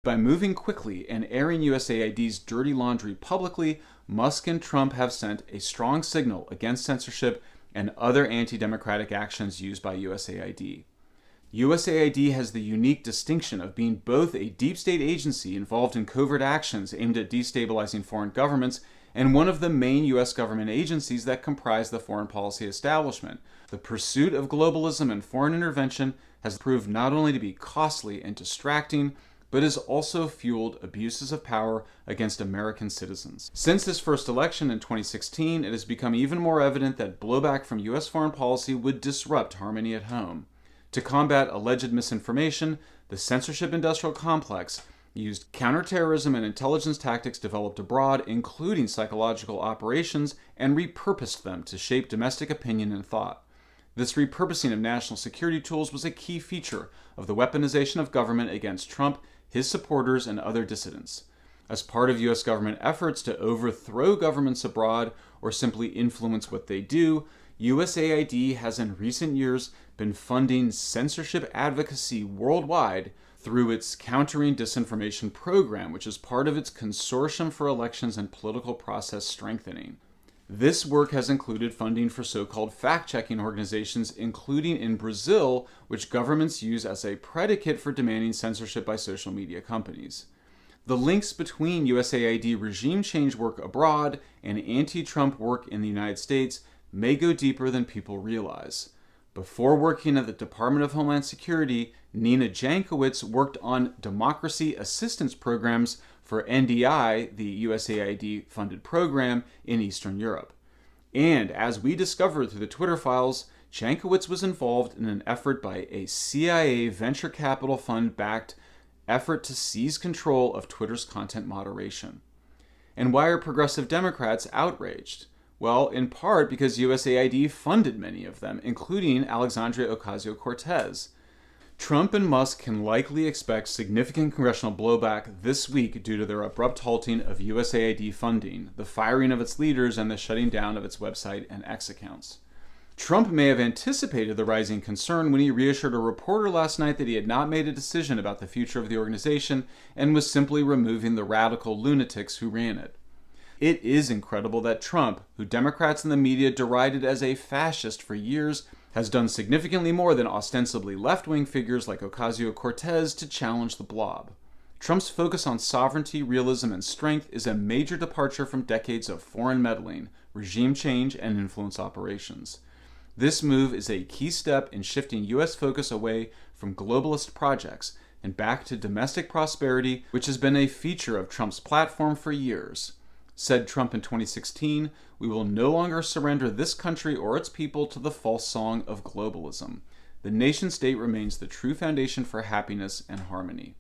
By moving quickly and airing USAID's dirty laundry publicly, Musk and Trump have sent a strong signal against censorship and other anti-democratic actions used by USAID. USAID has the unique distinction of being both a deep state agency involved in covert actions aimed at destabilizing foreign governments and one of the main U.S. government agencies that comprise the foreign policy establishment. The pursuit of globalism and foreign intervention has proved not only to be costly and distracting, but has also fueled abuses of power against American citizens. Since his first election in 2016, it has become even more evident that blowback from U.S. foreign policy would disrupt harmony at home. To combat alleged misinformation, the censorship industrial complex used counterterrorism and intelligence tactics developed abroad, including psychological operations, and repurposed them to shape domestic opinion and thought. This repurposing of national security tools was a key feature of the weaponization of government against Trump, his supporters, and other dissidents. As part of U.S. government efforts to overthrow governments abroad or simply influence what they do, USAID has in recent years been funding censorship advocacy worldwide through its Countering Disinformation program, which is part of its Consortium for Elections and Political Process Strengthening. This work has included funding for so-called fact-checking organizations, including in Brazil, which governments use as a predicate for demanding censorship by social media companies. The links between USAID regime change work abroad and anti-Trump work in the United States may go deeper than people realize. Before working at the Department of Homeland Security, Nina Jankowicz worked on democracy assistance programs for NDI, the USAID-funded program in Eastern Europe. And as we discovered through the Twitter files, Jankowicz was involved in an effort by a CIA venture capital fund-backed effort to seize control of Twitter's content moderation. And why are progressive Democrats outraged? Well, in part because USAID funded many of them, including Alexandria Ocasio-Cortez. Trump and Musk can likely expect significant congressional blowback this week due to their abrupt halting of USAID funding, the firing of its leaders, and the shutting down of its website and X accounts. Trump may have anticipated the rising concern when he reassured a reporter last night that he had not made a decision about the future of the organization and was simply removing the radical lunatics who ran it. It is incredible that Trump, who Democrats in the media derided as a fascist for years, has done significantly more than ostensibly left-wing figures like Ocasio-Cortez to challenge the blob. Trump's focus on sovereignty, realism, and strength is a major departure from decades of foreign meddling, regime change, and influence operations. This move is a key step in shifting U.S. focus away from globalist projects and back to domestic prosperity, which has been a feature of Trump's platform for years. Said Trump in 2016, "We will no longer surrender this country or its people to the false song of globalism. The nation-state remains the true foundation for happiness and harmony."